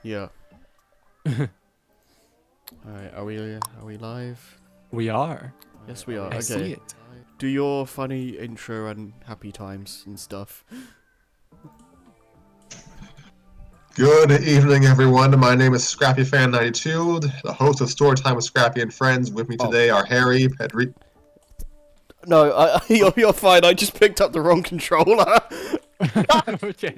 Yeah. Alright, are we live? We are. Yes, we are. I Okay. see it. Do your funny intro and happy times and stuff. Good evening, everyone. My name is Scrappy Fan 92, the host of Storytime with Scrappy and Friends. With me today are Harry, Pedri. No, you're fine. I just picked up the wrong controller. Okay.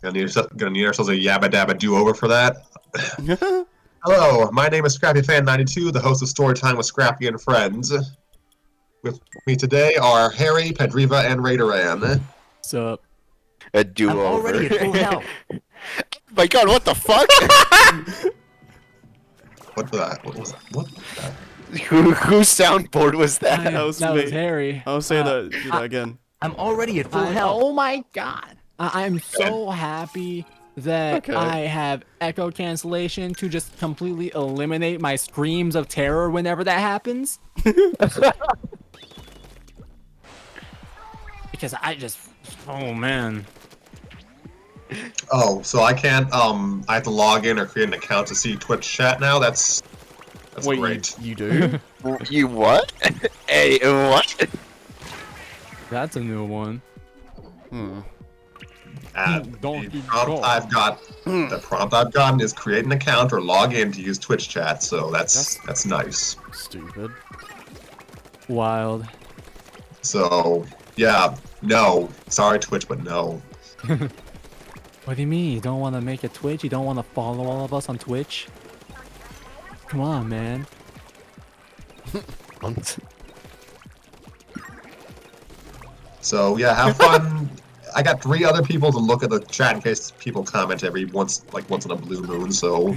Gonna need ourselves a yabba dabba do over for that. Hello, my name is Scrappy Fan 92, the host of Storytime with Scrappy and Friends. With me today are Harry, Pedriva, and Raideran. What's up? A do-over. I'm already at full health. My god, what the fuck? What was that? What was that? Whose soundboard was that? That was That me. was Harry. I'll say that, do that again. I'm already at full health. Oh my god. I'm so happy that Okay. I have echo cancellation to just completely eliminate my screams of terror whenever that happens. Because oh man. Oh, so I can't, I have to log in or create an account to see Twitch chat now? That's Wait, great. you do? You what? Hey, what? That's a new one. Donkey The prompt Kong. the prompt I've gotten is create an account or log in to use Twitch chat, so that's nice. Stupid. Wild. So, yeah, no. Sorry, Twitch, but no. What do you mean? You don't want to make a Twitch? You don't want to follow all of us on Twitch? Come on, man. So, yeah, have fun. I got 3 other people to look at the chat in case people comment once in a blue moon, so...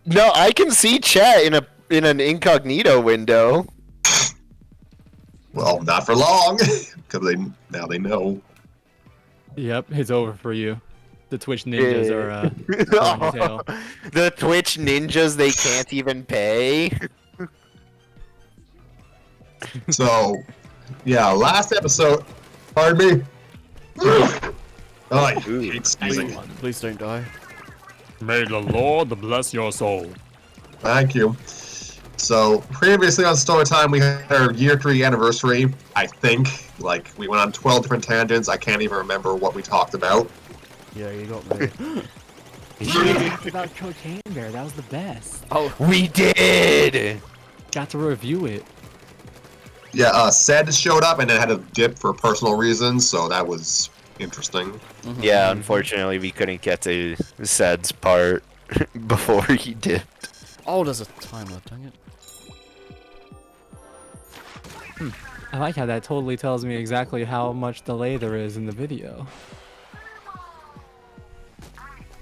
No, I can see chat in an incognito window. Well, not for long, because now they know. Yep, it's over for you. The Twitch ninjas are going to tail. The Twitch ninjas, they can't even pay. So, yeah, last episode... Pardon me? Oh, I hate sneezing. Please don't die. May the Lord bless your soul. Thank you. So, previously on Storytime, we had our year 3 anniversary, I think. Like, we went on 12 different tangents. I can't even remember what we talked about. Yeah, you got me. We talked about Cocaine Bear. That was the best. Oh, We did! Got to review it. Yeah, Sed showed up and then had a dip for personal reasons, so that was interesting. Yeah, unfortunately, we couldn't get to Sed's part before he dipped. oh, there's a timer, dang it. I like how that totally tells me exactly how much delay there is in the video.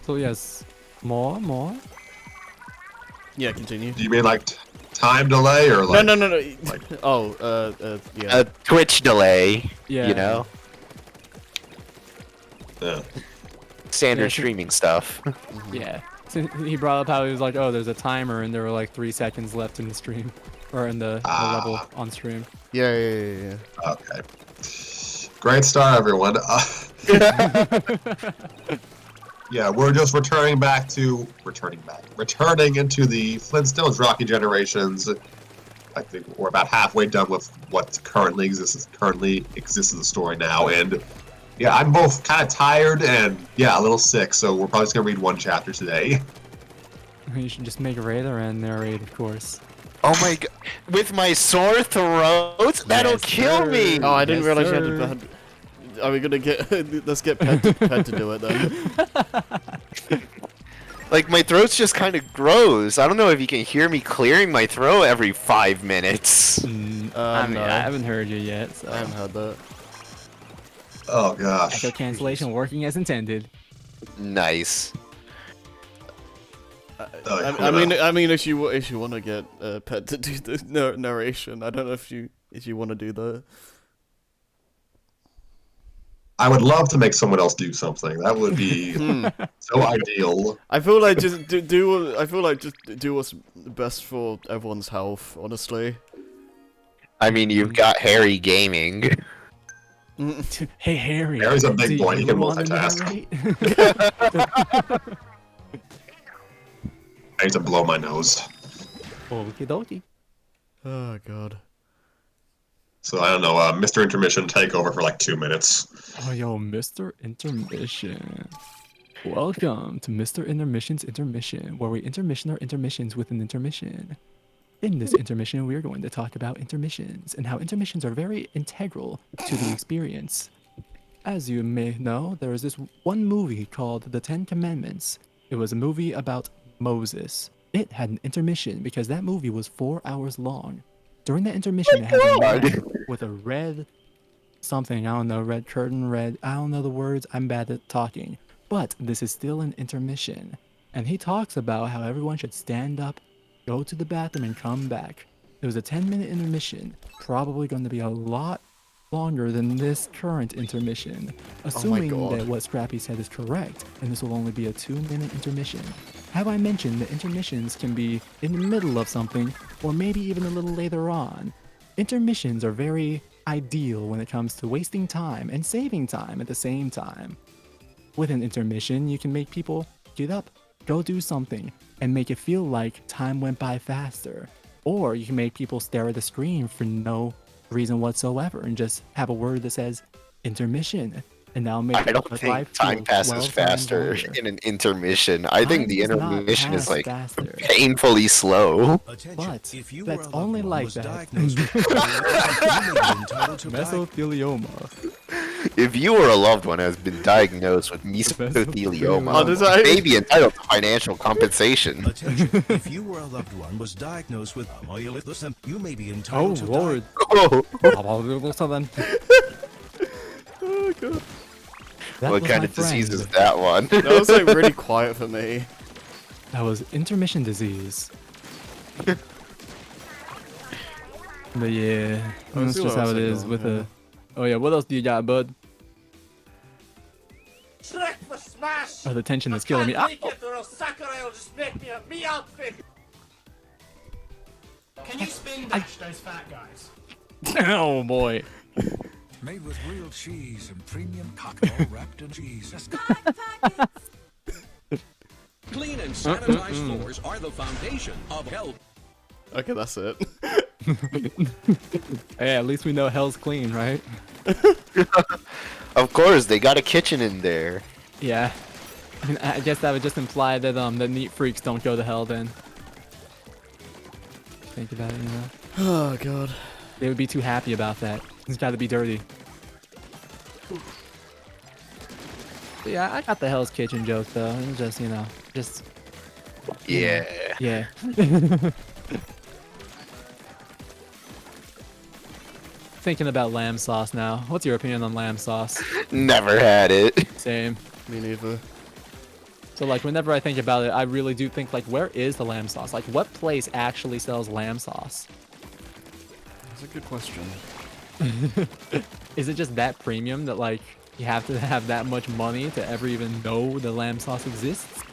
So yes, more? Yeah, continue. Do you mean, like, time delay, or like... No. Yeah. A Twitch delay, Yeah. you know? Yeah. Standard Yeah, streaming stuff. Yeah. So he brought up how he was like, oh, there's a timer and there were like 3 seconds left in the stream. Or in the level on stream. Yeah. Okay. Great start, everyone. Yeah, we're just returning into the Flintstones Rocky Generations. I think we're about halfway done with what currently exists as a story now, and yeah, I'm both kind of tired and yeah, a little sick, so we're probably just gonna read 1 chapter today. You should just make Raider and narrate, of course. Oh my god. With my sore throat? That'll Yes, kill sir. me! Oh, I didn't Yes, realize sir. you had to... Are we gonna get... Let's get Ped to do it then. Like, my throat's just kind of gross. I don't know if you can hear me clearing my throat every 5 minutes. I mean, I No. haven't heard you yet, so. I haven't heard that. Oh gosh. Echo cancellation working as intended. Nice. I mean, if you want to get Ped to do the narration, I don't know if you want to do that. I would love to make someone else do something. That would be so ideal. I feel like just do what's best for everyone's health. Honestly. I mean, you've got Harry Gaming. Hey Harry. Harry's a big do boy, he you can wanna multitask. narrate? I need to blow my nose. Okie dokie. Oh god. So I don't know, Mr. Intermission, take over for like 2 minutes. Oh, yo, Mr. Intermission. Welcome to Mr. Intermission's Intermission, where we intermission our intermissions with an intermission. In this intermission, we are going to talk about intermissions and how intermissions are very integral to the experience. As you may know, there is this one movie called The Ten Commandments. It was a movie about Moses. It had an intermission because that movie was 4 hours long. During that intermission, it had a man with a red something, I don't know, red curtain, red, I don't know the words, I'm bad at talking. But this is still an intermission. And he talks about how everyone should stand up, go to the bathroom, and come back. It was a 10-minute intermission, probably going to be a lot longer than this current intermission, assuming God. that what Scrappy said is correct, and this will only be a 2-minute intermission. Have I mentioned that intermissions can be in the middle of something, or maybe even a little later on? Intermissions are very ideal when it comes to wasting time and saving time at the same time. With an intermission, you can make people get up, go do something, and make it feel like time went by faster. Or you can make people stare at the screen for no reason whatsoever and just have a word that says intermission. And that'll make I don't life think feel time passes 12 times faster longer. in an intermission. I think the Time does not intermission is pass like faster. painfully slow. But that's only like that. Mesothelioma. If you or a loved one has been diagnosed with mesothelioma, Oh, does that- you may be entitled to financial compensation. Attention, if you or a loved one was diagnosed with listen, you may be Oh entitled to lord. Oh, So then, Oh god. that what was kind my of disease friend. is that one? That was like really quiet for me. That was intermission disease. But yeah, Let's that's see just what how else it I is got, with yeah. a. Oh yeah, what else do you got, bud? Shrek for smash! Oh, the tension is killing me. Ah! Take it or Sakurai will just make me a me outfit! Can you spin dash those fat guys? Oh boy. Made with real cheese and premium cocktail wrapped in cheese. Clean and sanitized floors are the foundation of health. Okay, that's it. Hey, at least we know hell's clean, right? Of course, they got a kitchen in there. Yeah. I mean, I guess that would just imply that the neat freaks don't go to hell then. Think about it, you know. Oh god. They would be too happy about that. It's got to be dirty. But yeah, I got the Hell's Kitchen joke though. It was just, you know, just Yeah. yeah. Thinking about lamb sauce now. What's your opinion on lamb sauce? Never had it. Same. Me neither. So like whenever I think about it, I really do think like, where is the lamb sauce? Like what place actually sells lamb sauce? That's a good question. Is it just that premium that like you have to have that much money to ever even know the lamb sauce exists?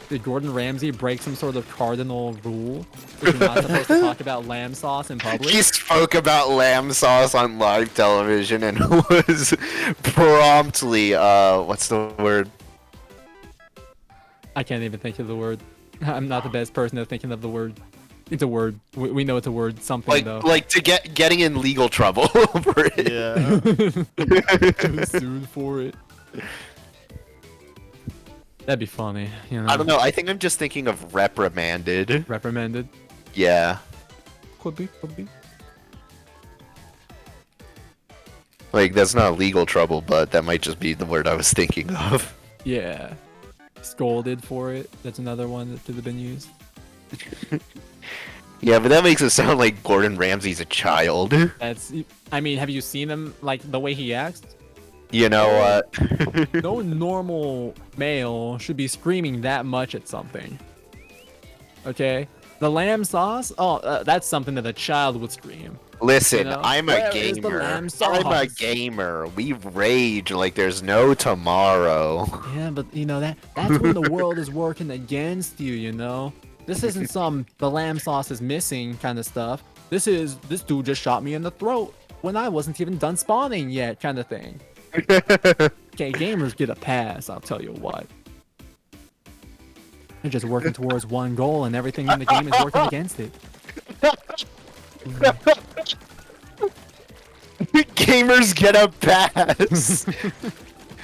Did Gordon Ramsay break some sort of cardinal rule that you're not supposed to talk about lamb sauce in public? He spoke about lamb sauce on live television and was promptly, what's the word? I can't even think of the word. I'm not the best person at thinking of the word. It's a word. We know it's a word. Something though. Like to getting in legal trouble over it. Yeah. Sued for it. That'd be funny, you know. I don't know. I think I'm just thinking of reprimanded. Reprimanded. Yeah. Could be. Could be. Like that's not legal trouble, but that might just be the word I was thinking of. Yeah. Scolded for it. That's another one that could have been used. Yeah, but that makes it sound like Gordon Ramsay's a child. That's. I mean, have you seen him like the way he acts? You know what? No normal male should be screaming that much at something. Okay? The lamb sauce? Oh, that's something that a child would scream. Listen, You know? I'm a Where is the gamer. lamb I'm a sauce? gamer. We rage like there's no tomorrow. Yeah, but you know that's when the world is working against you, you know? This isn't some the lamb sauce is missing kind of stuff. This dude just shot me in the throat. when I wasn't even done spawning yet, kind of thing. Okay, gamers get a pass, I'll tell you what. They're just working towards one goal and everything in the game is working against it. Gamers get a pass.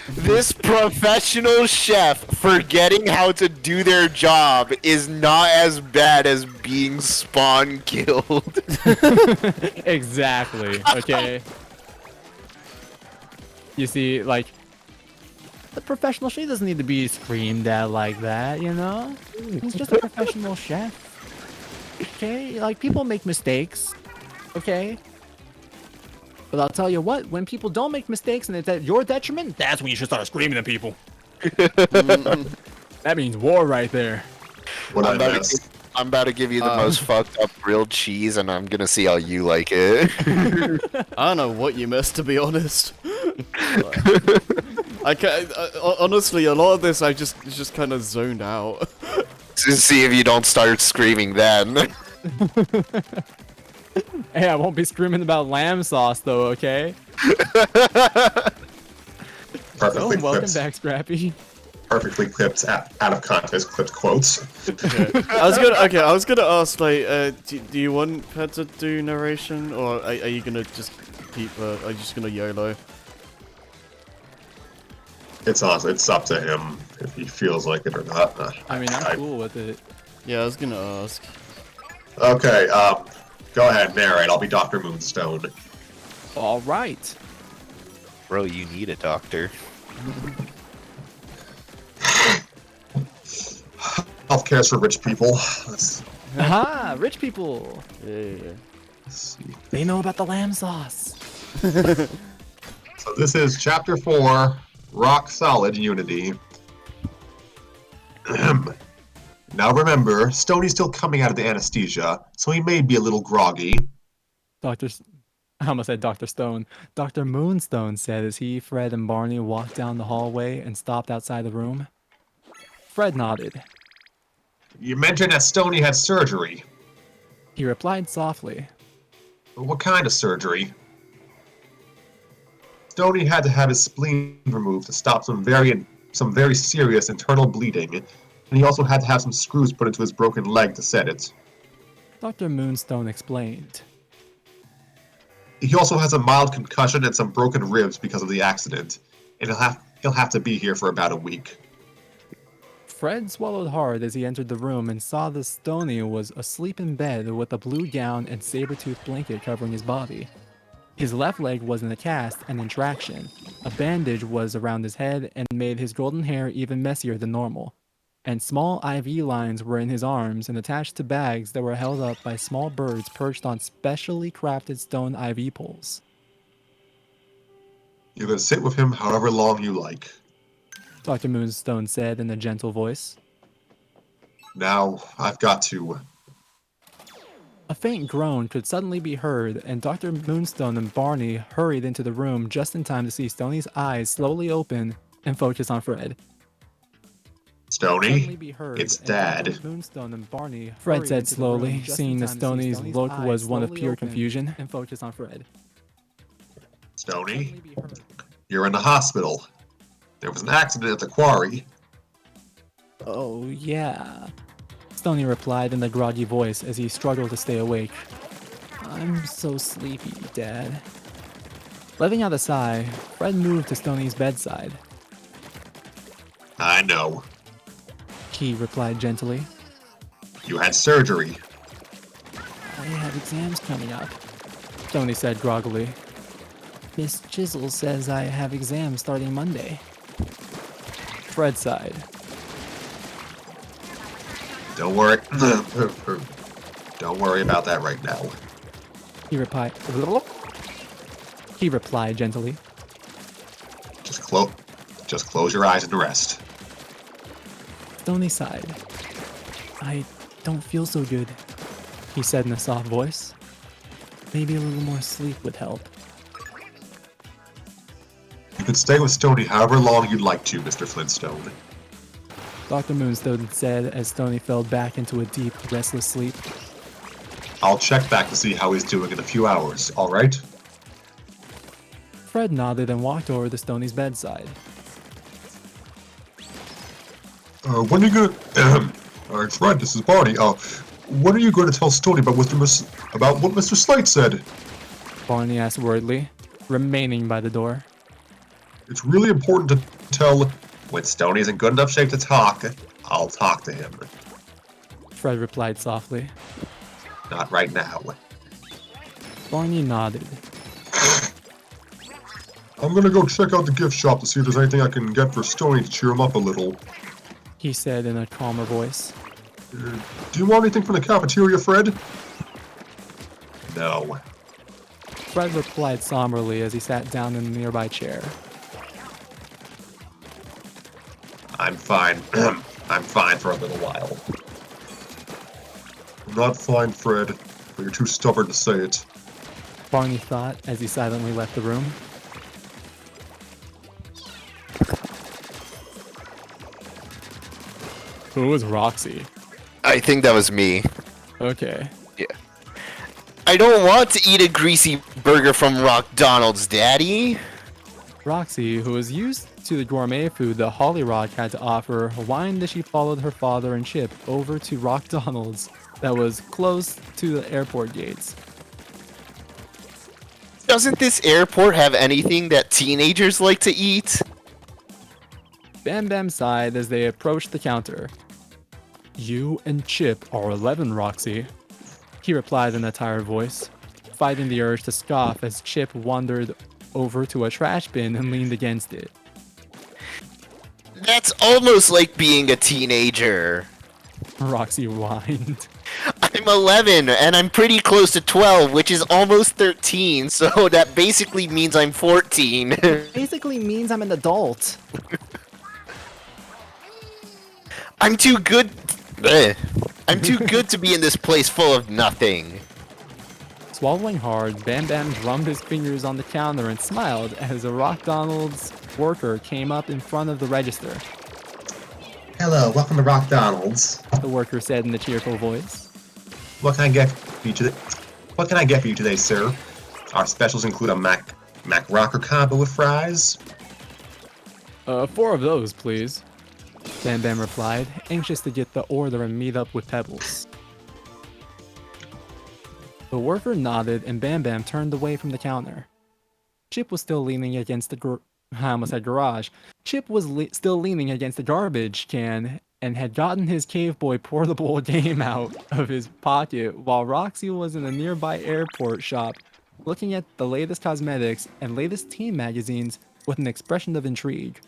This professional chef forgetting how to do their job is not as bad as being spawn killed. Exactly, okay? You see, like, the professional chef doesn't need to be screamed at like that, you know? He's just a professional chef. Okay? Like, people make mistakes, okay? But I'll tell you what, when people don't make mistakes and it's at your detriment, that's when you should start screaming at people. That means war right there. What I missed. I'm about to give you the most fucked up grilled cheese, and I'm gonna see how you like it. I don't know what you missed, to be honest. I can't. Honestly, a lot of this I just kind of zoned out. To see if you don't start screaming then. Hey, I won't be screaming about lamb sauce though, okay? Perfectly Welcome clipped. back, Scrappy. Perfectly clipped, out of context clipped quotes. I was gonna ask, like, do you want Pet to do narration, or are you gonna just keep? Are you just gonna YOLO? It's awesome. It's up to him if he feels like it or not. I mean, I'm cool with it. Yeah, I was gonna ask. Okay, go ahead, narrate. I'll be Dr. Moonstone. All right. Bro, you need a doctor. Healthcare's for rich people. Aha, rich people. Yeah. They know about the lamb sauce. So this is Chapter 4, Rock Solid Unity. Now remember, Stoney's still coming out of the anesthesia, so he may be a little groggy. I almost said Dr. Stone. Dr. Moonstone said as he, Fred, and Barney walked down the hallway and stopped outside the room. Fred nodded. You mentioned that Stoney had surgery. He replied softly. What kind of surgery? Stoney had to have his spleen removed to stop some very serious internal bleeding, and he also had to have some screws put into his broken leg to set it. Dr. Moonstone explained. He also has a mild concussion and some broken ribs because of the accident, and he'll have to be here for about a week. Fred swallowed hard as he entered the room and saw that Stoney was asleep in bed with a blue gown and saber-toothed blanket covering his body. His left leg was in a cast and in traction. A bandage was around his head and made his golden hair even messier than normal. And small IV lines were in his arms and attached to bags that were held up by small birds perched on specially crafted stone IV poles. You can sit with him however long you like. Dr. Moonstone said in a gentle voice. Now, I've got to... A faint groan could suddenly be heard, and Dr. Moonstone and Barney hurried into the room just in time to see Stoney's eyes slowly open and focus on Fred. Stoney, it's Dad. Moonstone and Barney Fred said slowly, seeing that Stoney's look was one of pure confusion, and focus on Fred. Stoney, you're in the hospital. There was an accident at the quarry. Oh, yeah. Stoney replied in a groggy voice as he struggled to stay awake. I'm so sleepy, Dad. Letting out a sigh, Fred moved to Stoney's bedside. I know. He replied gently. You had surgery. I have exams coming up, Stoney said groggily. Miss Chisel says I have exams starting Monday. Fred sighed. Don't worry. Don't worry about that right now. He replied gently. Just close your eyes and rest. Stoney sighed. I don't feel so good, he said in a soft voice. Maybe a little more sleep would help. You can stay with Stoney however long you'd like to, Mr. Flintstone. Dr. Moonstone said as Stoney fell back into a deep, restless sleep. I'll check back to see how he's doing in a few hours, alright? Fred nodded and walked over to Stoney's bedside. When are you gonna... Alright, Fred, this is Barney. When are you going to tell Stoney about what Mr. Slate said? Barney asked worriedly, remaining by the door. It's really important to tell... When Stoney's in good enough shape to talk, I'll talk to him. Fred replied softly. Not right now. Barney nodded. I'm gonna go check out the gift shop to see if there's anything I can get for Stoney to cheer him up a little. He said in a calmer voice. Do you want anything from the cafeteria, Fred? No. Fred replied somberly as he sat down in a nearby chair. I'm fine. I'm fine for a little while. I'm not fine, Fred, but you're too stubborn to say it. Barney thought as he silently left the room. Who was Roxy? I think that was me. Okay. Yeah. I don't want to eat a greasy burger from McDonald's, Daddy. Roxy, who was used to the gourmet food that Holly Rock had to offer, whined as she followed her father and Chip over to McDonald's that was close to the airport gates. Doesn't this airport have anything that teenagers like to eat? Bam Bam sighed as they approached the counter. You and Chip are 11, Roxy, he replied in a tired voice, fighting the urge to scoff as Chip wandered over to a trash bin and leaned against it. That's almost like being a teenager. Roxy whined. I'm 11 and I'm pretty close to 12, which is almost 13, so that basically means I'm 14. Basically means I'm an adult. I'm too good. I'm too good to be in this place full of nothing. Swallowing hard, Bam Bam drummed his fingers on the counter and smiled as a McDonald's worker came up in front of the register. Hello, welcome to McDonald's. The worker said in a cheerful voice. What can I get for you today? What can I get for you today, sir? Our specials include a Mac Rocker combo with fries. 4 of those, please. Bam Bam replied, anxious to get the order and meet up with Pebbles. The worker nodded and Bam Bam turned away from the counter. Chip was still leaning against the I almost said garage. Chip was still leaning against the garbage can and had gotten his Cave Boy portable game out of his pocket while Roxy was in a nearby airport shop looking at the latest cosmetics and latest teen magazines with an expression of intrigue.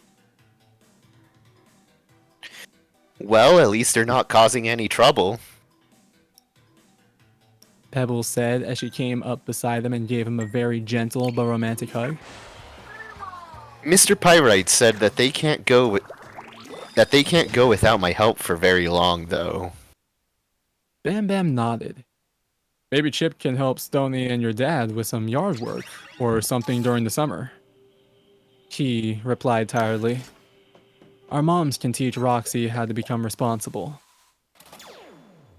Well, at least they're not causing any trouble. Pebbles said as she came up beside him and gave him a very gentle but romantic hug. Mr. Pyrite said that they can't go without my help for very long, though. Bam Bam nodded. Maybe Chip can help Stoney and your dad with some yard work or something during the summer. He replied tiredly. Our moms can teach Roxy how to become responsible.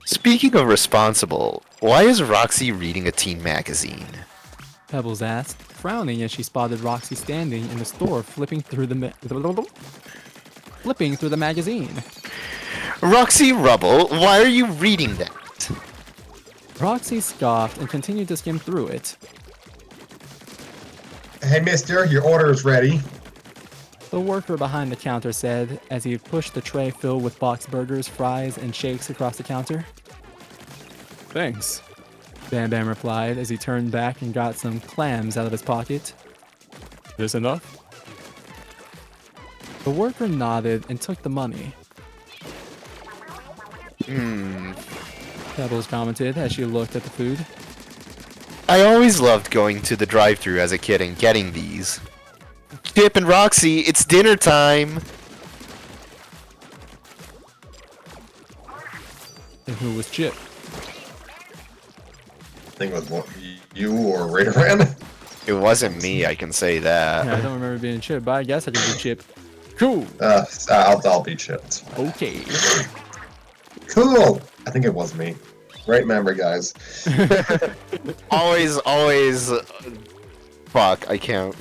Speaking of responsible, why is Roxy reading a teen magazine? Pebbles asked, frowning as she spotted Roxy standing in the store flipping through the magazine. Roxy Rubble, why are you reading that? Roxy scoffed and continued to skim through it. Hey, mister, your order is ready. The worker behind the counter said as he pushed the tray filled with boxed burgers, fries, and shakes across the counter. Thanks, Bam Bam replied as he turned back and got some clams out of his pocket. This enough? The worker nodded and took the money. Pebbles commented as she looked at the food. I always loved going to the drive-thru as a kid and getting these. Chip and Roxy, it's dinner time! And who was Chip? I think it was you or Raideran. It wasn't me, I can say that. Yeah, I don't remember being Chip, but I guess I can be Chip. Cool! I'll be chipped. Okay. Cool! I think it was me. Great memory, guys. Always, fuck, I can't.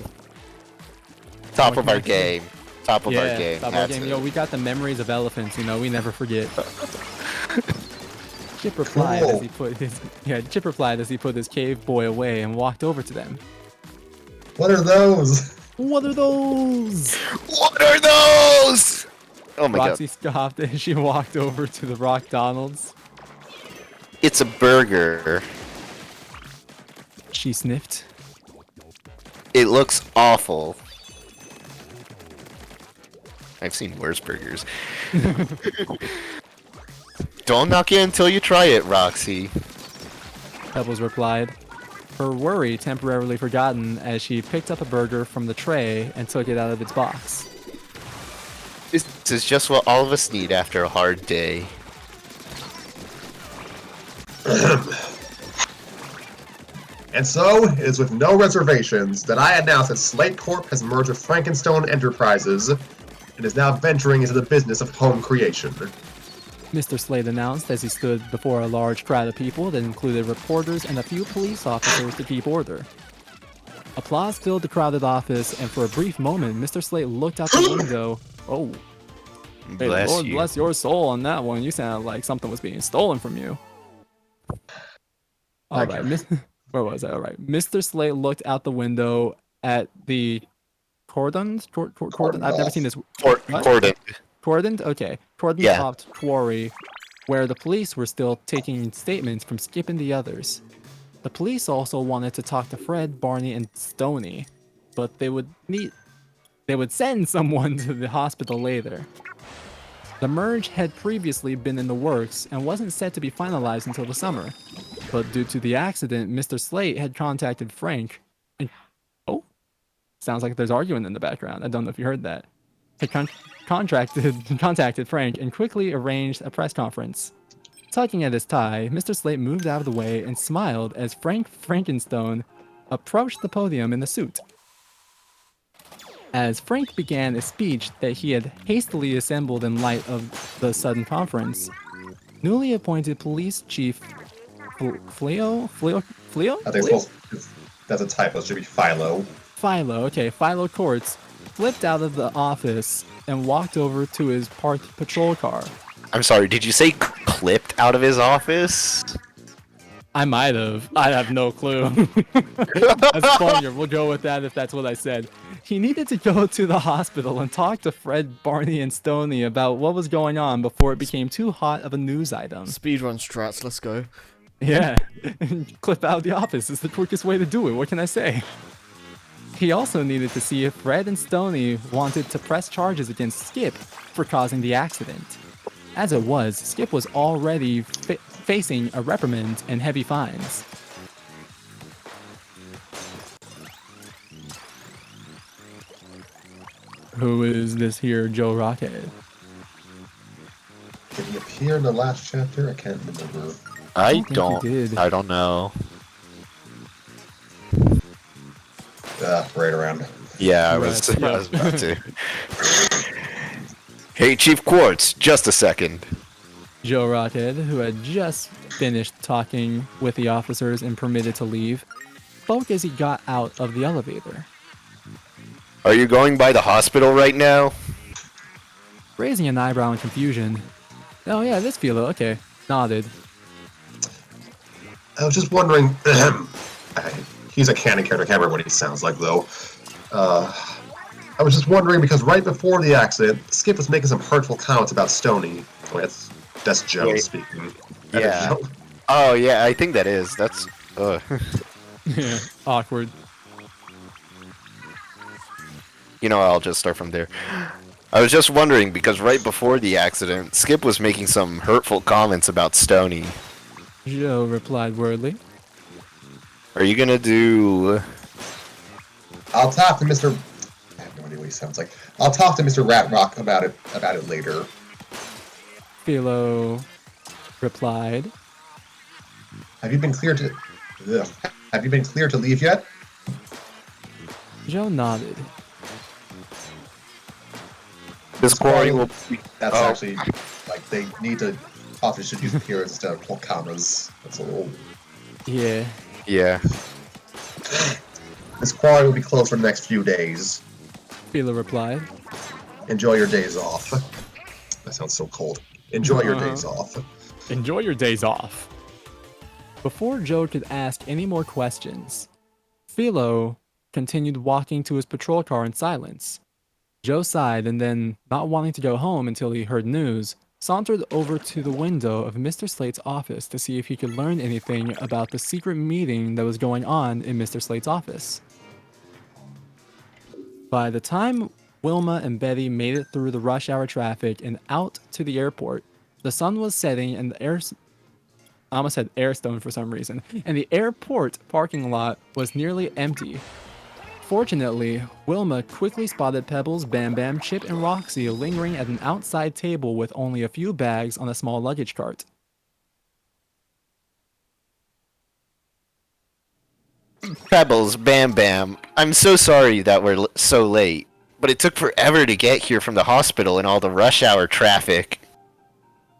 Top More of our connected. game. Top of our Yeah, game. top of our That's game. it. Yo, we got the memories of elephants. You know, we never forget. Chip replied as he put his Chip replied as he put his cave boy away and walked over to them. What are those? What are those? What are those? Oh my Roxy scoffed as she walked over to the Rock Donald's. god. It's a burger. She sniffed. It looks awful. I've seen worse burgers. Don't knock it until you try it, Roxy. Pebbles replied, her worry temporarily forgotten as she picked up a burger from the tray and took it out of its box. This is just what all of us need after a hard day. And so, it is with no reservations that I announce that Slate Corp has merged with Frankenstone Enterprises and is now venturing into the business of home creation. Mr. Slade announced as he stood before a large crowd of people that included reporters and a few police officers to keep order. Applause filled the crowded office, and for a brief moment, Mr. Slade looked out the window. Oh, hey, Bless Lord you. bless your soul on that one. You sounded like something was being stolen from you. All right, where was I? All right, Mr. Slade looked out the window at the cordon. I've never seen this. What? Cordon. Cordon? Okay. Cordon Yeah. topped quarry, where the police were still taking statements from Skip and the others. The police also wanted to talk to Fred, Barney, and Stoney, but they would send someone to the hospital later. The merge had previously been in the works and wasn't set to be finalized until the summer, but due to the accident, Mr. Slate had contacted Frank and sounds like there's arguing in the background. I don't know if you heard that. Had contacted Frank and quickly arranged a press conference. Tugging at his tie, Mr. Slate moved out of the way and smiled as Frank Frankenstone approached the podium in the suit. As Frank began a speech that he had hastily assembled in light of the sudden conference, newly appointed police chief Fleo? I think that's a typo. It should be Philo. Philo Courts flipped out of the office and walked over to his parked patrol car. I'm sorry, did you say clipped out of his office? I might have. I have no clue. That's funnier. We'll go with that if that's what I said. He needed to go to the hospital and talk to Fred, Barney, and Stoney about what was going on before it became too hot of a news item. Speedrun strats, let's go. Yeah. Clip out of the office is the quickest way to do it. What can I say? He also needed to see if Fred and Stoney wanted to press charges against Skip for causing the accident. As it was, Skip was already facing a reprimand and heavy fines. Who is this here Joe Rockhead? Did he appear in the last chapter? I can't remember. I think he did. I don't know. Right around. Yeah, I was about to. Hey, Chief Quartz, just a second. Joe Rockhead, who had just finished talking with the officers and permitted to leave, spoke as he got out of the elevator. Are you going by the hospital right now? Raising an eyebrow in confusion. Oh yeah, this fella, okay. Nodded. I was just wondering. He's a canon character. I can't remember what he sounds like though. I was just wondering because right before the accident, Skip was making some hurtful comments about Stoney. Oh, that's Joe speaking. That is Yeah. Joe. Oh yeah, I think that is. That's. Yeah, awkward. You know, I'll just start from there. I was just wondering because right before the accident, Skip was making some hurtful comments about Stoney. Joe replied wordly. Are you gonna do? I'll talk to Mr. I have no idea what he sounds like. I'll talk to Mr. Rat Rock about it later. Philo replied. Have you been cleared to leave yet? Joe nodded. This quarry will be. That's Oh. actually like they need to. Authors should use periods instead of commas. That's a little. Yeah. Yeah. This quarry will be closed for the next few days. Philo replied. Enjoy your days off. That sounds so cold. Enjoy your days off. Enjoy your days off. Before Joe could ask any more questions, Philo continued walking to his patrol car in silence. Joe sighed and then, not wanting to go home until he heard news, sauntered over to the window of Mr. Slate's office to see if he could learn anything about the secret meeting that was going on in Mr. Slate's office. By the time Wilma and Betty made it through the rush hour traffic and out to the airport, the sun was setting and the I almost said Airstone for some reason, and the airport parking lot was nearly empty. Fortunately, Wilma quickly spotted Pebbles, Bam Bam, Chip, and Roxy lingering at an outside table with only a few bags on a small luggage cart. Pebbles, Bam Bam, I'm so sorry that we're so late, but it took forever to get here from the hospital and all the rush hour traffic.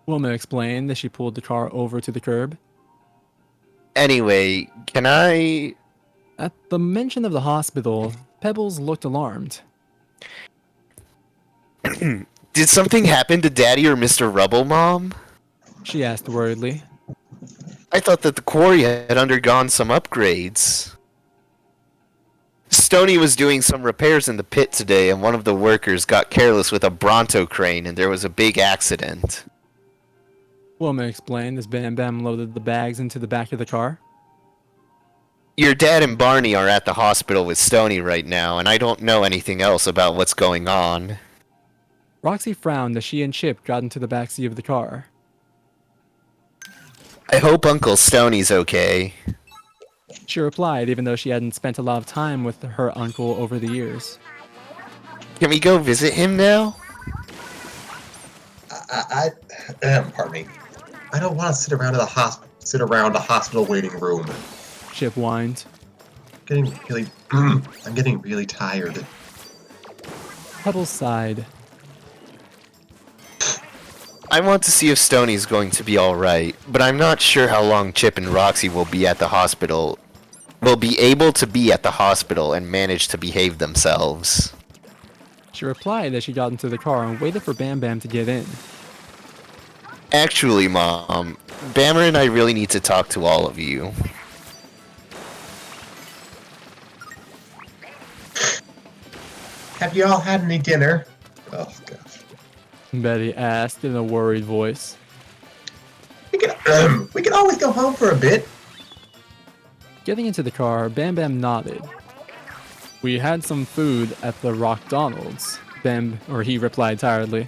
Wilma explained as she pulled the car over to the curb. Anyway, can I... At the mention of the hospital, Pebbles looked alarmed. Did something happen to Daddy or Mr. Rubble, Mom? She asked worriedly. I thought that the quarry had undergone some upgrades. Stoney was doing some repairs in the pit today, and one of the workers got careless with a Bronto crane, and there was a big accident. Wilma explained as Bam Bam loaded the bags into the back of the car. Your dad and Barney are at the hospital with Stoney right now, and I don't know anything else about what's going on. Roxy frowned as she and Chip got into the backseat of the car. I hope Uncle Stoney's okay. She replied, even though she hadn't spent a lot of time with her uncle over the years. Can we go visit him now? Pardon me. I don't want to sit around a hospital waiting room. Chip whined. I'm getting really tired. Pebbles sighed. I want to see if Stoney's going to be alright, but I'm not sure how long Chip and Roxy will be at the hospital. Will be able to be at the hospital and manage to behave themselves. She replied as she got into the car and waited for Bam Bam to get in. Actually, Mom, Bammer and I really need to talk to all of you. Have you all had any dinner? Oh, gosh. Betty asked in a worried voice. We can always go home for a bit. Getting into the car, Bam Bam nodded. We had some food at the Rockdonald's, he replied tiredly.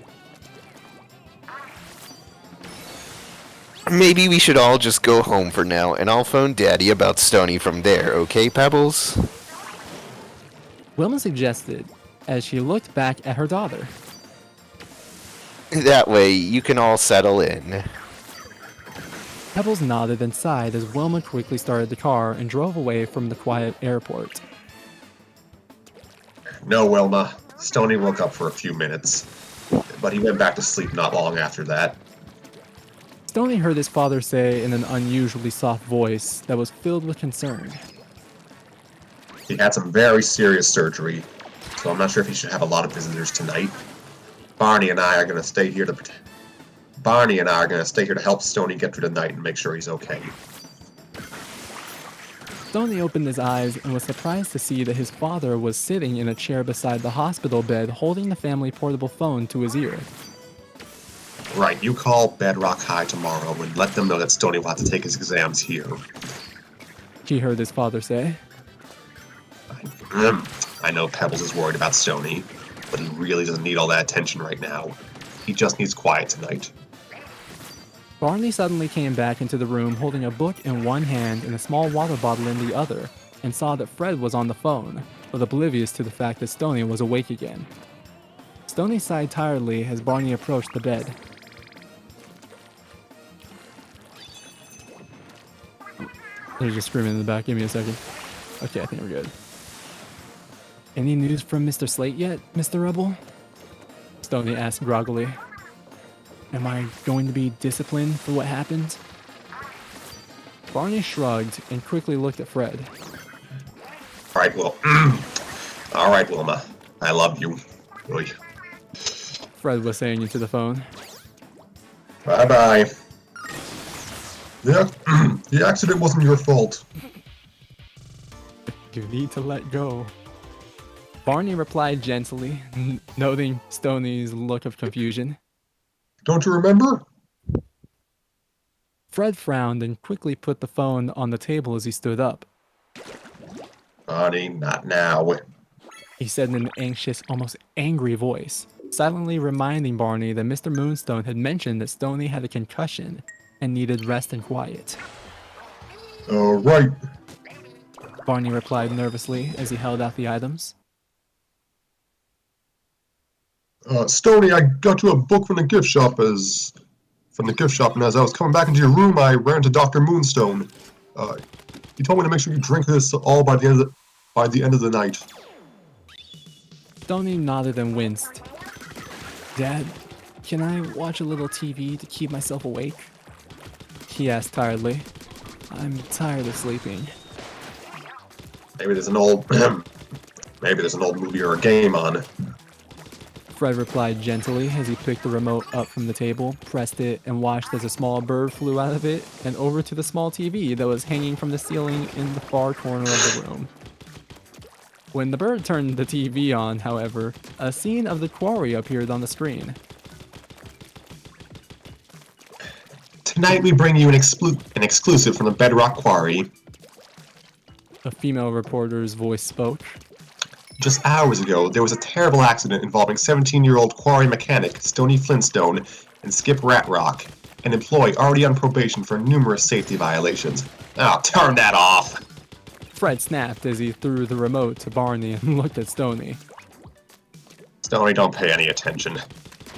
Maybe we should all just go home for now, and I'll phone Daddy about Stoney from there, okay, Pebbles? Wilma suggested, as she looked back at her daughter. That way, you can all settle in. Pebbles nodded and sighed as Wilma quickly started the car and drove away from the quiet airport. No, Wilma. Stoney woke up for a few minutes, but he went back to sleep not long after that. Stoney heard his father say in an unusually soft voice that was filled with concern. He had some very serious surgery, so I'm not sure if he should have a lot of visitors tonight. Barney and I are going to stay here to help Stoney get through the night and make sure he's okay. Stoney opened his eyes and was surprised to see that his father was sitting in a chair beside the hospital bed holding the family portable phone to his ear. Right, you call Bedrock High tomorrow and let them know that Stoney will have to take his exams here. He heard his father say. I know Pebbles is worried about Stoney, but he really doesn't need all that attention right now. He just needs quiet tonight. Barney suddenly came back into the room holding a book in one hand and a small water bottle in the other, and saw that Fred was on the phone, but oblivious to the fact that Stoney was awake again. Stoney sighed tiredly as Barney approached the bed. There's just screaming in the back. Give me a second. Okay, I think we're good. Any news from Mr. Slate yet, Mr. Rebel? Stoney asked groggily. Am I going to be disciplined for what happened? Barney shrugged and quickly looked at Fred. All right, Wilma. I love you. Oy. Fred was saying into the phone. Bye-bye. The accident wasn't your fault. You need to let go. Barney replied gently, noting Stoney's look of confusion. Don't you remember? Fred frowned and quickly put the phone on the table as he stood up. Bonnie, not now. He said in an anxious, almost angry voice, silently reminding Barney that Mr. Moonstone had mentioned that Stoney had a concussion and needed rest and quiet. Right. Barney replied nervously as he held out the items. Stoney, I got you a book from the gift shop, and as I was coming back into your room, I ran into Dr. Moonstone. He told me to make sure you drink this all by the end of the night. Stoney nodded and winced. Dad, can I watch a little TV to keep myself awake? He asked tiredly. I'm tired of sleeping. Maybe there's an old movie or a game on. Fred replied gently as he picked the remote up from the table, pressed it, and watched as a small bird flew out of it and over to the small TV that was hanging from the ceiling in the far corner of the room. When the bird turned the TV on, however, a scene of the quarry appeared on the screen. Tonight we bring you an exclusive from the Bedrock Quarry. A female reporter's voice spoke. Just hours ago, there was a terrible accident involving 17-year-old quarry mechanic Stoney Flintstone and Skip Ratrock, an employee already on probation for numerous safety violations. Oh, turn that off! Fred snapped as he threw the remote to Barney and looked at Stoney. Stoney, don't pay any attention.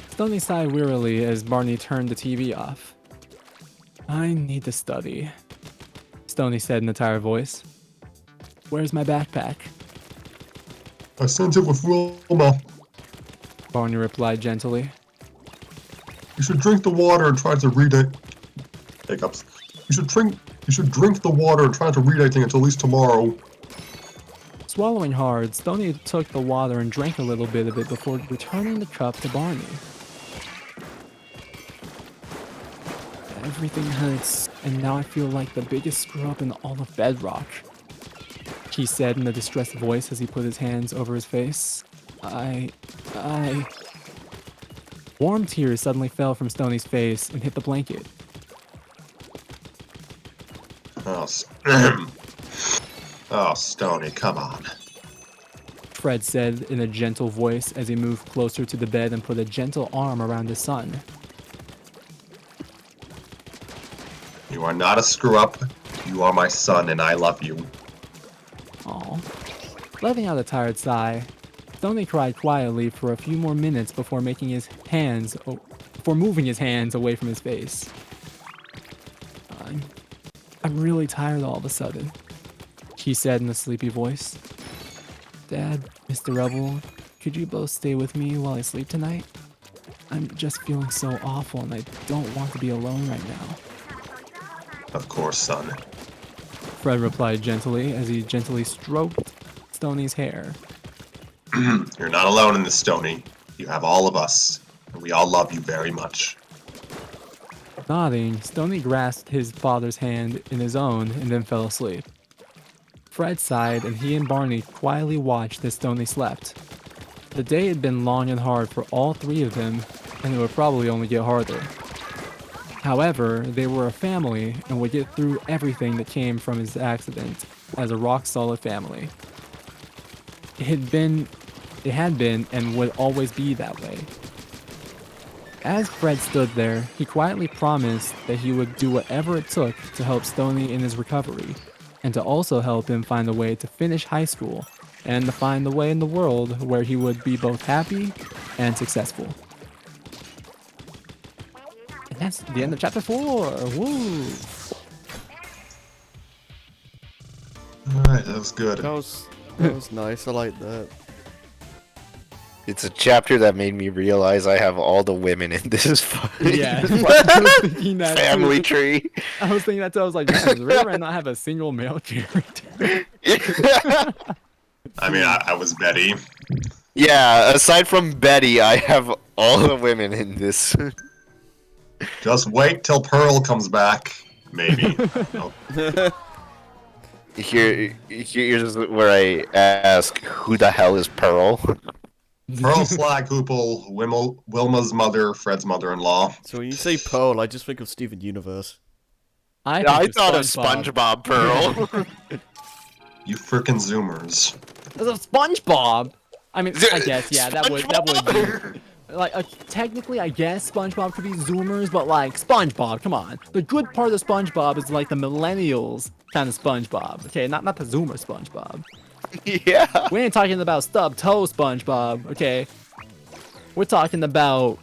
Stoney sighed wearily as Barney turned the TV off. I need to study, Stoney said in a tired voice. Where's my backpack? I sent it with Wilma. Barney replied gently. You should drink the water and try to read it. Hiccups. You should drink the water and try to read anything until at least tomorrow. Swallowing hard, Stoney took the water and drank a little bit of it before returning the cup to Barney. Everything hurts, and now I feel like the biggest screw-up in all of Bedrock, he said in a distressed voice as he put his hands over his face. Warm tears suddenly fell from Stoney's face and hit the blanket. Oh, Stoney, come on. Fred said in a gentle voice as he moved closer to the bed and put a gentle arm around his son. You are not a screw-up. You are my son, and I love you. Aw. Letting out a tired sigh, Stoney cried quietly for a few more minutes before moving his hands away from his face. I'm really tired all of a sudden, he said in a sleepy voice. Dad, Mr. Rebel, could you both stay with me while I sleep tonight? I'm just feeling so awful and I don't want to be alone right now. Of course, son. Fred replied gently as he gently stroked Stoney's hair. You're not alone in this, Stoney. You have all of us, and we all love you very much. Nodding, Stoney grasped his father's hand in his own and then fell asleep. Fred sighed and he and Barney quietly watched as Stoney slept. The day had been long and hard for all three of them, and it would probably only get harder. However, they were a family and would get through everything that came from his accident as a rock-solid family. It had been and would always be that way. As Fred stood there, he quietly promised that he would do whatever it took to help Stoney in his recovery, and to also help him find a way to finish high school, and to find a way in the world where he would be both happy and successful. And that's the end of chapter 4. Woo! Alright, that was good. That was nice. I like that. It's a chapter that made me realize I have all the women in this Yeah, I was thinking that family too. tree. I was thinking that too. I was like, man, does Rayman not have a single male character? I mean, I was Betty. Yeah, aside from Betty, I have all the women in this. Just wait till Pearl comes back. Maybe. No. Here's where I ask, who the hell is Pearl? Pearl Slaghoople, Wilma's mother, Fred's mother-in-law. So when you say Pearl, I just think of Steven Universe. I thought of SpongeBob Pearl. You frickin' Zoomers. There's a SpongeBob. I mean, I guess yeah, that would be like technically I guess SpongeBob could be Zoomers, but like SpongeBob, come on. The good part of SpongeBob is like the millennials kind of SpongeBob. Okay, not the Zoomer SpongeBob. Yeah. We ain't talking about stub toe SpongeBob. Okay, we're talking about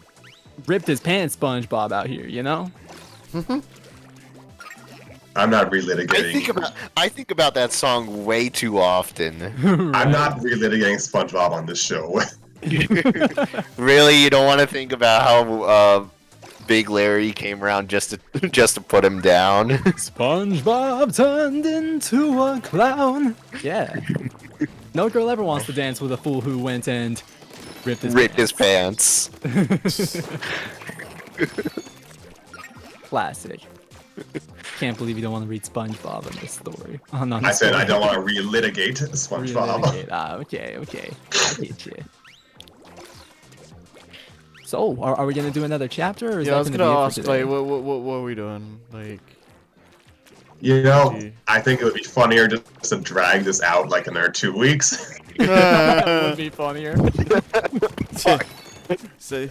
ripped his pants SpongeBob out here. You know. I'm not relitigating. I think about that song way too often. I'm not relitigating SpongeBob on this show. Really, you don't want to think about how Big Larry came around just to put him down? SpongeBob turned into a clown. Yeah. No girl ever wants to dance with a fool who went and ripped his pants. Classic. Can't believe you don't want to read SpongeBob in this story. Oh, no, I said I don't want to relitigate SpongeBob. Okay. I get you. So, are we gonna do another chapter? Or is Yeah, I was that gonna be it ask, for today? like, what are we doing? Like, You know, I think it would be funnier just to drag this out like another 2 weeks. That would be funnier. so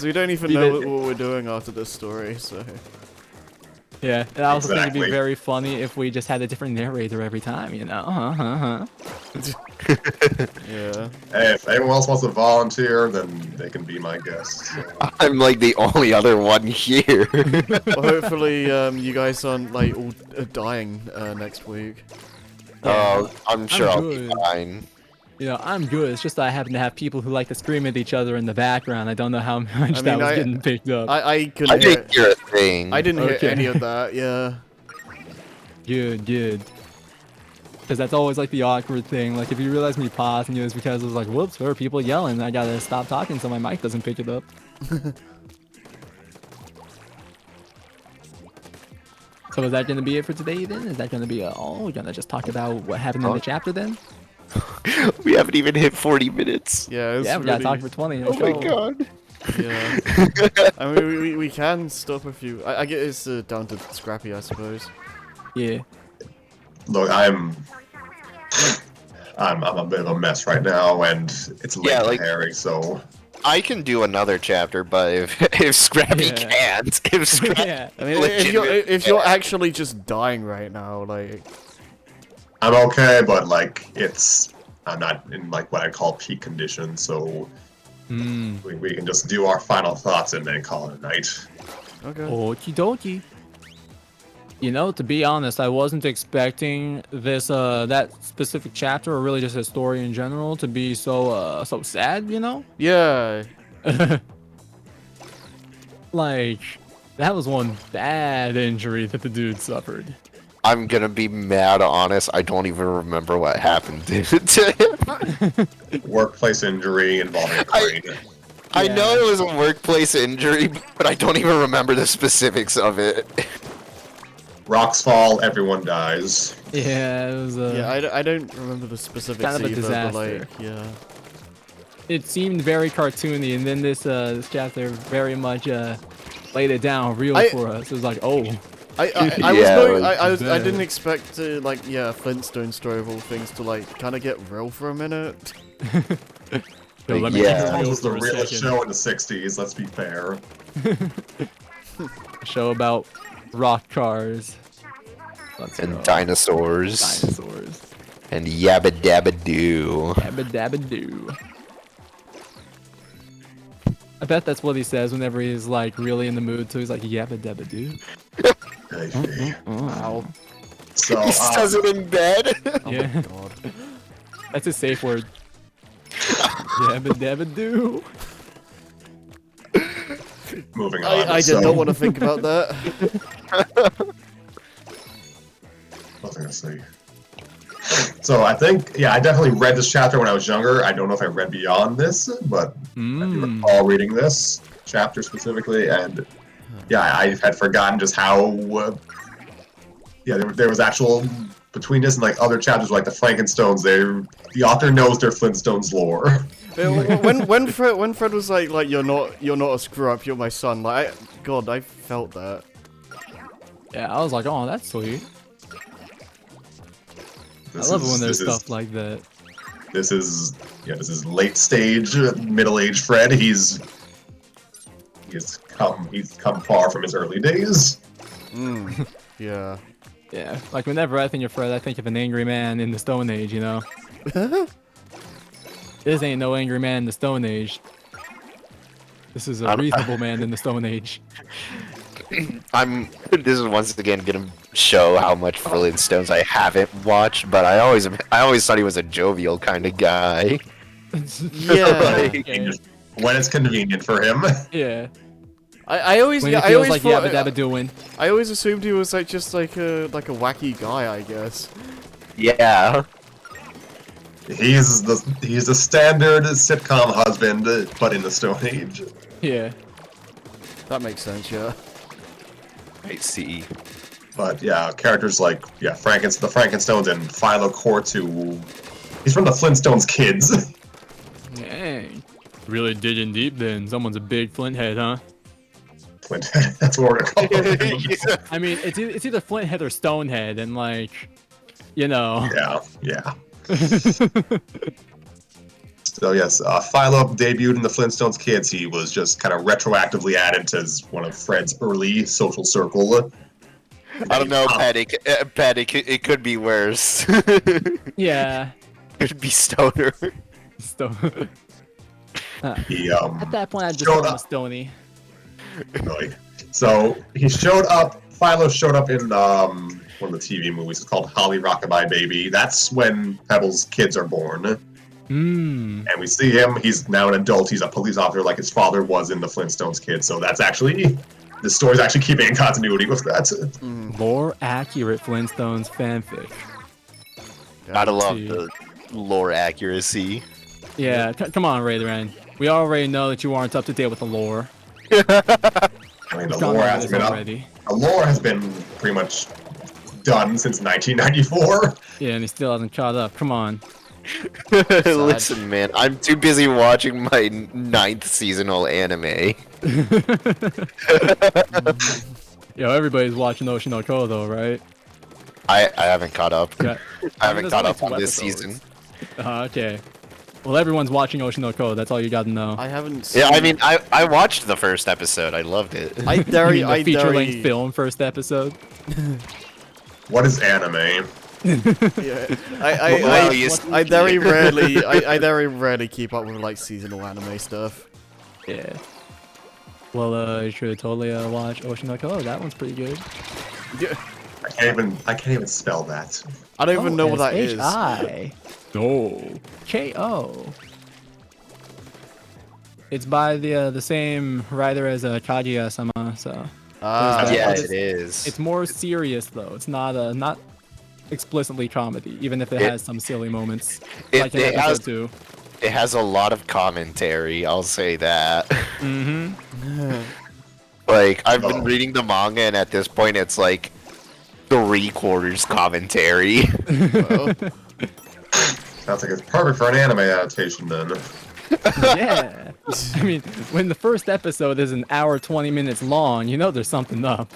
we don't even know what we're doing after this story, so. Yeah, and I also think it'd be Exactly. very funny if we just had a different narrator every time, you know? Yeah. Hey, if anyone else wants to volunteer, then they can be my guest. So. I'm like the only other one here. Well, hopefully, you guys aren't like all dying next week. I'm sure I'll be good. fine. You know, I'm good. It's just I happen to have people who like to scream at each other in the background. I don't know how much that was getting picked up. I couldn't I hear. didn't hear a thing. I didn't Okay. hear any of that. Yeah. Good. Because that's always like the awkward thing. Like if you realize me pausing you, it's because it was like, whoops, there are people yelling. I gotta stop talking so my mic doesn't pick it up. So is that gonna be it for today then? Is that gonna be all? We're gonna just talk about what happened in the chapter then? We haven't even hit 40 minutes. Yeah. Yeah, we gotta talk for 20. Oh my god. Yeah. I mean, we can stop a few. I get it's down to Scrappy, I suppose. Yeah. Look, I'm a bit of a mess right now, and it's late Yeah, for like- Harry, so I can do another chapter, but if Scrappy Yeah. can't, if Scrappy, Yeah. I mean, if you're actually just dying right now, like. I'm okay. But like, I'm not in like what I call peak condition, so we can just do our final thoughts and then call it a night. Okay. Okie dokie. You know, to be honest, I wasn't expecting this that specific chapter, or really just a story in general, to be so so sad. You know, Yeah. like that was one bad injury that the dude suffered. I'm gonna be mad honest. I don't even remember what happened to him. Workplace injury involving a crane. I Yeah. know it was a workplace injury, but I don't even remember the specifics of it. Rocks fall, everyone dies. Yeah, it was. Yeah, I don't remember the specifics kind of a either, disaster. but like, yeah. It seemed very cartoony, and then this chapter very much laid it down real for us. It was like, oh. I didn't expect to, like, Flintstone story of all things to like kind of get real for a minute. Yo, let me Yeah. keep it This real was the for a realest second. show in the 60s, let's be fair. A show about rock cars. Let's And go. dinosaurs. Dinosaurs. And yabba dabba doo. Dabba dabba doo. I bet that's what he says whenever he's like really in the mood. So he's like yabba dabba doo. Wow. So, He says it in bed. Oh Yeah. my god. That's his safe word. Yabba dabba doo. moving on. I did not want to think about that. What was I gonna say? So I think, yeah, I definitely read this chapter when I was younger. I don't know if I read beyond this, but I do recall reading this chapter specifically, and yeah, I had forgotten just how, yeah, there was actual, between this and like other chapters like the Frankenstones, the author knows their Flintstones lore. When Fred was like you're not a screw up, you're my son. Like, God, I felt that. Yeah, I was like, oh, that's sweet. I love it when there's stuff like that. This is late stage, middle aged Fred. He's come far from his early days. Yeah. Yeah, like whenever I think of Fred, I think of an angry man in the Stone Age, you know? This ain't no angry man in the Stone Age. This is a reasonable man in the Stone Age. This is once again gonna show how much Flintstones I haven't watched, but I always thought he was a jovial kind of guy. Yeah. Okay. When it's convenient for him. Yeah. I always When he I feels always like thought, Yabba Dabba doing. I always assumed he was like just like a wacky guy, I guess. Yeah. He's the standard sitcom husband, but in the Stone Age. Yeah. That makes sense, yeah. I see. But yeah, characters like the Frankenstones and Philo Court, he's from the Flintstones kids. Dang. Really digging deep then. Someone's a big flint head, huh? Flint, that's what we're gonna call him. I mean, it's either flint head or stone head, and like, you know. Yeah. So yes, Philo debuted in the Flintstones kids. He was just kind of retroactively added to one of Fred's early social circle. I don't know, Pat. It could be worse. Yeah. It could be Stoner. Stone. He At that point, I just showed call him up. Stony. Really. So he showed up. Philo showed up in one of the TV movies. It's called Holly Rockabye Baby. That's when Pebble's kids are born. And we see him. He's now an adult. He's a police officer like his father was in the Flintstones kids. So that's actually, the story's actually keeping in continuity with that. More accurate Flintstones fanfic. Gotta love the lore accuracy. Yeah, come on, Raytheran. We already know that you aren't up to date with the lore. I mean, the Gone lore over has this been already. The lore has been pretty much done since 1994. Yeah, and he still hasn't caught up. Come on. Listen, man, I'm too busy watching my 9th seasonal anime. Yo, everybody's watching Ocean no Ko though, right? I haven't caught up. Yeah. I haven't There's caught only up 2 on this episodes. season. Okay. Well, everyone's watching Ocean no Ko. That's all you gotta know. I haven't seen... Yeah, I mean, I watched the first episode. I loved it. You mean the feature-length film first episode. What is anime? Yeah, I very rarely keep up with like seasonal anime stuff. Yeah. Well, you should totally watch Ocean no Ko. That one's pretty good. Yeah. I can't even spell that. I don't even know what that is. S-H-I. No. K-O. It's by the same writer as Kaguya-sama, so. Yeah, It's- it is. It's more serious though. It's not explicitly comedy, even if it has some silly moments. Like in episode 2. It has a lot of commentary, I'll say that. Mm-hmm. Like, I've been reading the manga, and at this point, it's like 3/4 commentary. Well, Sounds like it's perfect for an anime adaptation then. Yeah. I mean, when the first episode is an hour 20 minutes long, you know there's something up.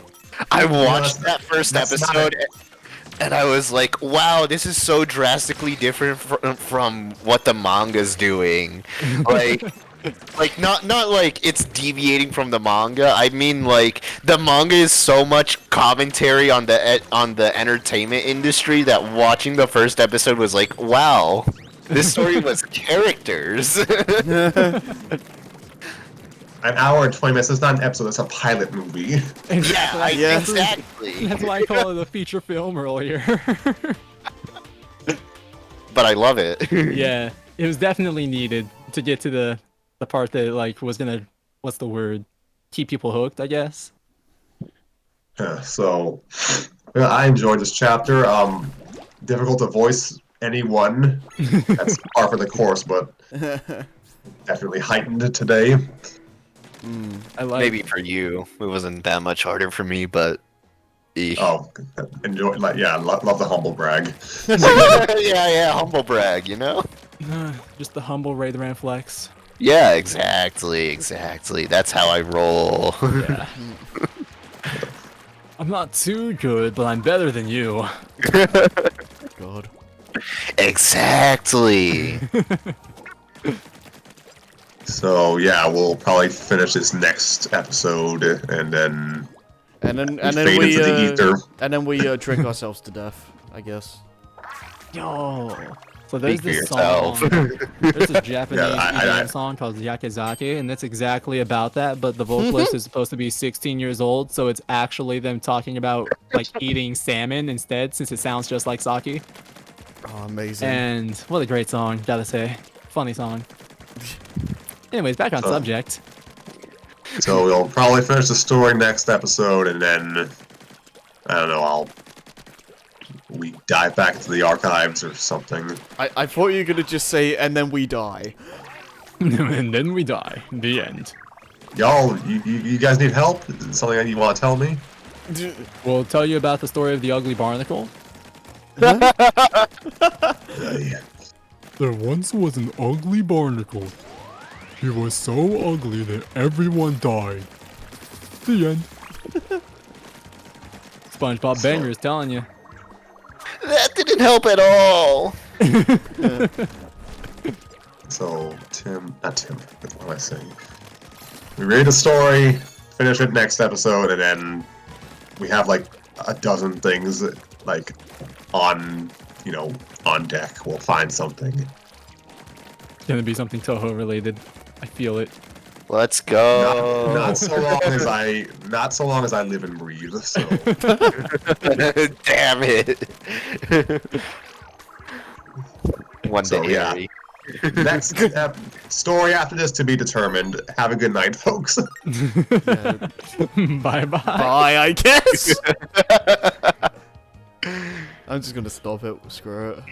I watched that first that's not episode, and I was like, wow, this is so drastically different from what the manga's doing. Like, not like it's deviating from the manga. I mean, like, the manga is so much commentary on the entertainment industry that watching the first episode was like, wow, this story was characters. An hour and 20 minutes. It's not an episode. It's a pilot movie. Exactly. Yeah. Exactly. That's why I called it a feature film earlier. But I love it. Yeah, it was definitely needed to get to the part that like was gonna, what's the word, keep people hooked, I guess. So, yeah, I enjoyed this chapter. Difficult to voice anyone. That's par for the course, but definitely heightened today. I like. Maybe for you, it wasn't that much harder for me, but. Eesh. Oh, enjoy! Like, yeah, love the humble brag. yeah, humble brag, you know? Just the humble Raytheran flex. Yeah, exactly. That's how I roll. Yeah. I'm not too good, but I'm better than you. God. Exactly. So yeah, we'll probably finish this next episode, and then And then fade we into the ether. and then we drink ourselves to death, I guess. Yo. So there's Speak for this song. yourself. There's a Japanese I- EDM song called Yakezake, and it's exactly about that. But the vocalist is supposed to be 16 years old, so it's actually them talking about like eating salmon instead, since it sounds just like sake. Oh, amazing. And what a great song, gotta say. Funny song. Anyways, back on So- subject. So we'll probably finish the story next episode, and then I don't know. We dive back into the archives or something. I thought you were gonna just say, and then we die. And then we die. The end. Y'all, you guys need help? Is it something that you want to tell me? We'll tell you about the story of the ugly barnacle. Yeah. There once was an ugly barnacle. He was so ugly that everyone died. The end. SpongeBob Banger is telling you. That didn't help at all. So not Tim. What am I saying? We read the story, finish it next episode, and then we have like a dozen things like on deck. We'll find something. It's gonna be something Toho related. I feel it. Let's go. Not so long as I live and breathe. So Damn it. One So, day, yeah. Harry. next story after this to be determined. Have a good night, folks. Bye bye. Bye, I guess. I'm just gonna stop it. Screw it.